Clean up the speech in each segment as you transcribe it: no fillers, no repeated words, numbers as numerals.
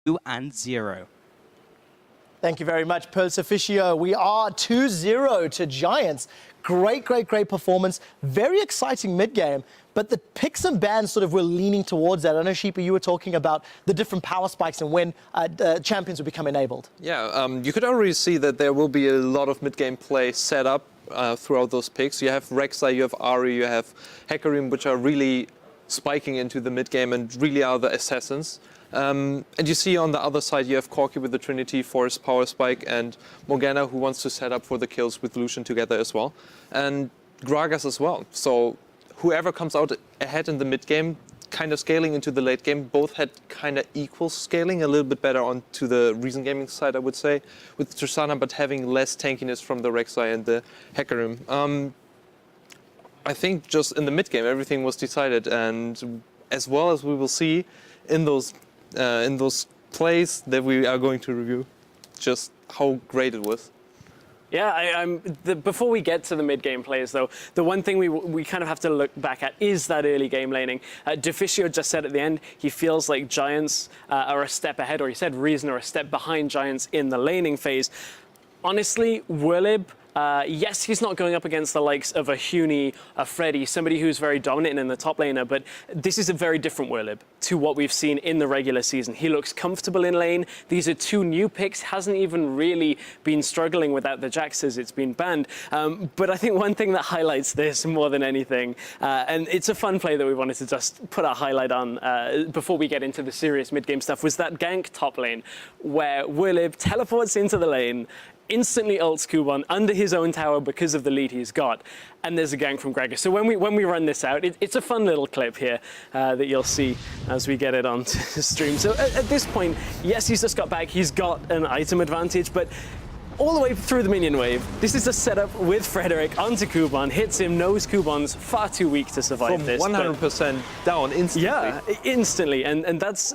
2-0. Thank you very much, Pearl Officio. We are 2-0 to Giants. Great performance. Very exciting mid-game. But the picks and bans sort of were leaning towards that. I know, Sheepa, you were talking about the different power spikes and when champions would become enabled. Yeah, you could already see that there will be a lot of mid-game play set up throughout those picks. You have Rek'Sai, you have Ahri, you have Hecarim, which are really spiking into the mid-game and really are the assassins. And you see on the other side, you have Corki with the Trinity, Force, Power Spike, and Morgana, who wants to set up for the kills with Lucian together as well. And Gragas as well. So whoever comes out ahead in the mid-game, kind of scaling into the late game, both had kind of equal scaling, a little bit better onto the Reason Gaming side, I would say, with Tristana, but having less tankiness from the Rek'Sai and the Hecarim. I think just in the mid-game, everything was decided, and as well as we will see in those plays that we are going to review, just how great it was. Yeah, before we get to the mid-game plays, though, the one thing we kind of have to look back at is that early game laning. Deficio just said at the end, he feels like Giants are a step ahead, or he said Reason are a step behind Giants in the laning phase. Honestly, Wirlib, yes, he's not going up against the likes of a Huni, a Freddy, somebody who's very dominant in the top laner, but this is a very different Wirlib to what we've seen in the regular season. He looks comfortable in lane. These are two new picks, hasn't even really been struggling without the Jaxes. It's been banned. But I think one thing that highlights this more than anything, and it's a fun play that we wanted to just put a highlight on before we get into the serious mid-game stuff, was that gank top lane where Wirlib teleports into the lane, instantly ults Kuban under his own tower because of the lead he's got, and there's a gank from Gragas. So when we run this out, it's a fun little clip here that you'll see as we get it onto the stream. So at this point, yes, he's just got back, he's got an item advantage, but all the way through the minion wave, this is a setup with Frederick onto Kuban, hits him, knows Kuban's far too weak to survive this. 100% down instantly. Yeah, instantly, and that's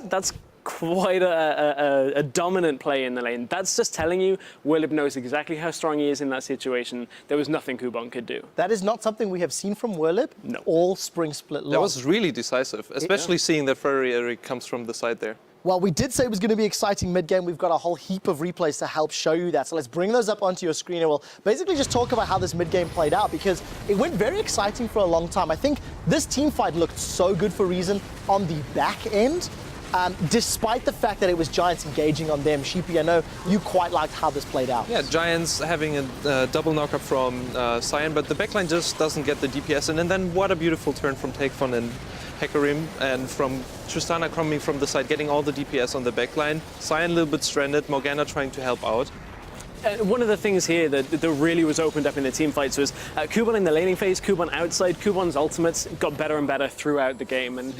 quite a dominant play in the lane. That's just telling you Wirlib knows exactly how strong he is in that situation. There was nothing Kuban could do. That is not something we have seen from Wirlib all spring split long. That was really decisive, especially seeing that Frederick comes from the side there. Well, we did say it was going to be exciting mid-game. We've got a whole heap of replays to help show you that. So let's bring those up onto your screen and we'll basically just talk about how this mid-game played out, because it went very exciting for a long time. I think this team fight looked so good for Reason on the back end. Despite the fact that it was Giants engaging on them. Sheepy, I know you quite liked how this played out. Yeah, Giants having a double knockup from Cyan, but the backline just doesn't get the DPS. And then what a beautiful turn from Takefon and Hecarim, and from Tristana coming from the side, getting all the DPS on the backline. Cyan a little bit stranded, Morgana trying to help out. One of the things here that really was opened up in the team fights was Kuban in the laning phase, Kuban outside. Kuban's ultimates got better and better throughout the game, and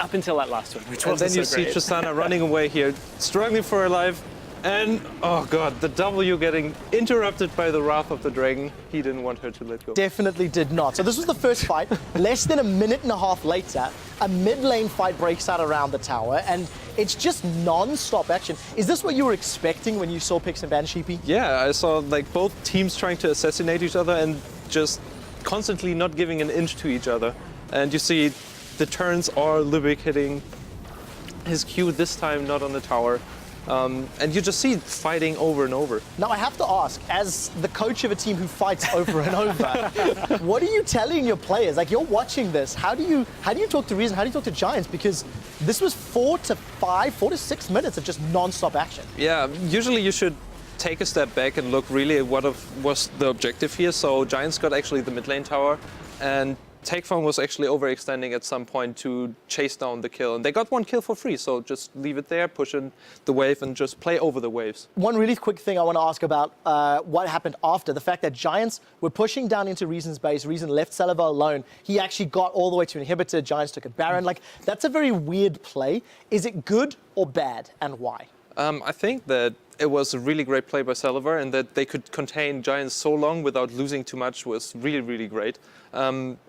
up until that last one, which wasn't so great. And then you see Tristana running away here, struggling for her life, and oh god, the W getting interrupted by the Wrath of the Dragon. He didn't want her to let go. Definitely did not. So this was the first fight. Less than a minute and a half later, a mid-lane fight breaks out around the tower, and it's just non-stop action. Is this what you were expecting when you saw picks and bans, Sheepy? Yeah, I saw like both teams trying to assassinate each other and just constantly not giving an inch to each other. And you see the turns are Lubick hitting his Q this time, not on the tower. And you just see fighting over and over. Now I have to ask, as the coach of a team who fights over and over, what are you telling your players? Like, you're watching this, how do you talk to Reason, how do you talk to Giants? Because this was 4 to 6 minutes of just non-stop action. Yeah, usually you should take a step back and look really at what was the objective here. So Giants got actually the mid lane tower, and Takefon was actually overextending at some point to chase down the kill. And they got one kill for free, so just leave it there, push in the wave, and just play over the waves. One really quick thing I want to ask about what happened after. The fact that Giants were pushing down into Reason's base. Reason left Saliva alone. He actually got all the way to Inhibitor. Giants took a Baron. Like, that's a very weird play. Is it good or bad, and why? I think that it was a really great play by Saliver, and that they could contain Giants so long without losing too much was really, really great.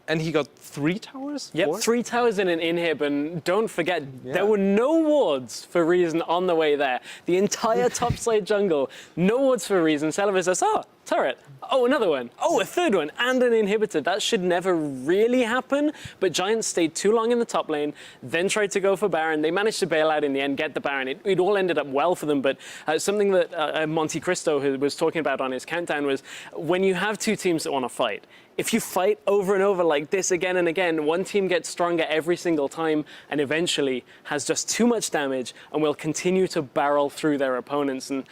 And he got 3 towers? Yep, 4? 3 towers in an inhib, and don't forget, there were no wards for Reason on the way there. The entire top side jungle, no wards for Reason. Saliver says, oh, turret. Oh, another one. Oh, a third one, and an inhibitor. That should never really happen, but Giants stayed too long in the top lane, then tried to go for Baron. They managed to bail out in the end, get the Baron. It all ended up well for them, but something that Monte Cristo was talking about on his countdown was when you have 2 teams that want to fight, if you fight over and over like this again and again, one team gets stronger every single time and eventually has just too much damage and will continue to barrel through their opponents. And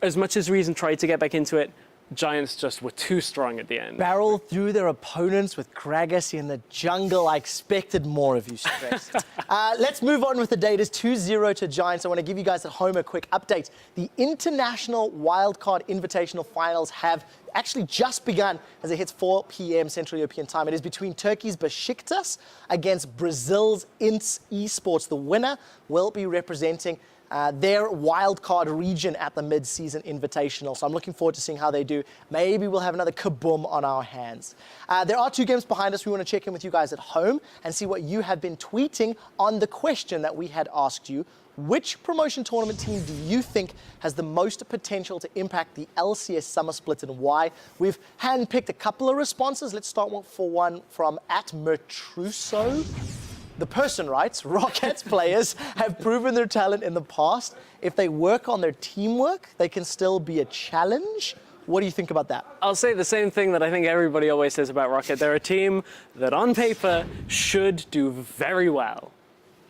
as much as Reason tried to get back into it, Giants just were too strong at the end. Barrel through their opponents with Gragas in the jungle. I expected more of you, Stress. Let's move on with the data. It's 2-0 to Giants. I want to give you guys at home a quick update. The International Wildcard Invitational Finals have actually just begun as it hits 4 p.m. Central European time. It is between Turkey's Besiktas against Brazil's INTS Esports. The winner will be representing their wildcard region at the mid-season invitational. So I'm looking forward to seeing how they do. Maybe we'll have another kaboom on our hands. There are 2 games behind us. We want to check in with you guys at home and see what you have been tweeting on the question that we had asked you. Which promotion tournament team do you think has the most potential to impact the LCS summer split and why? We've handpicked a couple of responses. Let's start for one from @Mertruso. The person writes, Rockets players have proven their talent in the past. If they work on their teamwork, they can still be a challenge. What do you think about that? I'll say the same thing that I think everybody always says about Rocket. They're a team that on paper should do very well.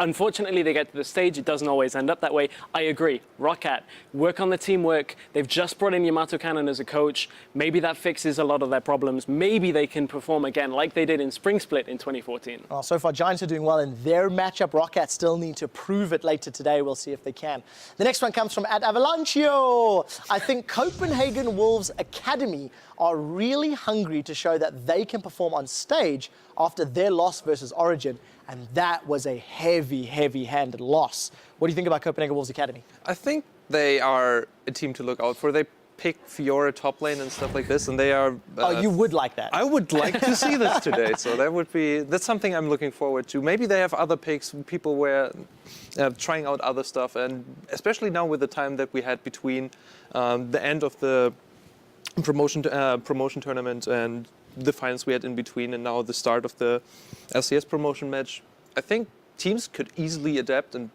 Unfortunately, they get to the stage, it doesn't always end up that way. I agree. Rocket, work on the teamwork. They've just brought in Yamato Cannon as a coach. Maybe that fixes a lot of their problems. Maybe they can perform again like they did in Spring Split in 2014. Well, so far, Giants are doing well in their matchup. Rocket still need to prove it later today. We'll see if they can. The next one comes from @Avalanchio. I think Copenhagen Wolves Academy are really hungry to show that they can perform on stage after their loss versus Origin. And that was a heavy, heavy-handed loss. What do you think about Copenhagen Wolves Academy? I think they are a team to look out for. They pick Fiora top lane and stuff like this, and they are... oh, you would like that? I would like to see this today, so that's something I'm looking forward to. Maybe they have other picks, people were trying out other stuff, and especially now with the time that we had between the end of the promotion tournament and the finals we had in between, and now the start of the LCS promotion match. I think teams could easily adapt, and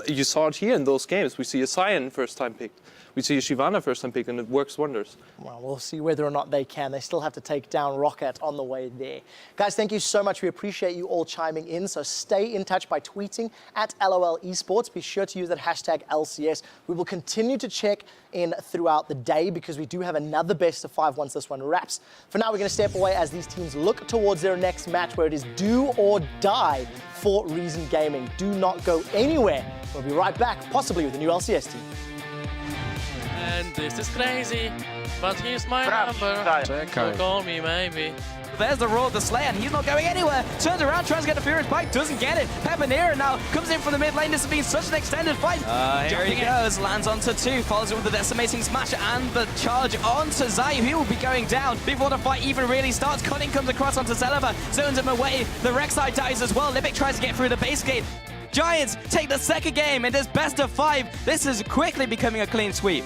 you saw it here in those games. We see a Sion first time picked. We see a Shyvana first time picked, and it works wonders. Well, we'll see whether or not they can. They still have to take down Rocket on the way there. Guys, thank you so much. We appreciate you all chiming in. So stay in touch by tweeting @LOL Esports. Be sure to use that hashtag LCS. We will continue to check in throughout the day because we do have another best of 5 once this one wraps. For now, we're going to step away as these teams look towards their next match where it is do or die for Reason Gaming. Do not go anywhere. We'll be right back, possibly with a new LCS team. And this is crazy, but here's my number. So call me maybe. There's the roar of the Slayer, and he's not going anywhere. Turns around, tries to get a Furious Bite, doesn't get it. Pepinera now comes in from the mid lane. This has been such an extended fight. Here he goes, lands onto 2, follows it with the Decimating Smash and the charge onto Zayu. He will be going down before the fight even really starts. Cunning comes across onto Saliver, zones him away. The Rek'Sai dies as well. Libic tries to get through the base gate. Giants take the second game, and it's best of 5. This is quickly becoming a clean sweep.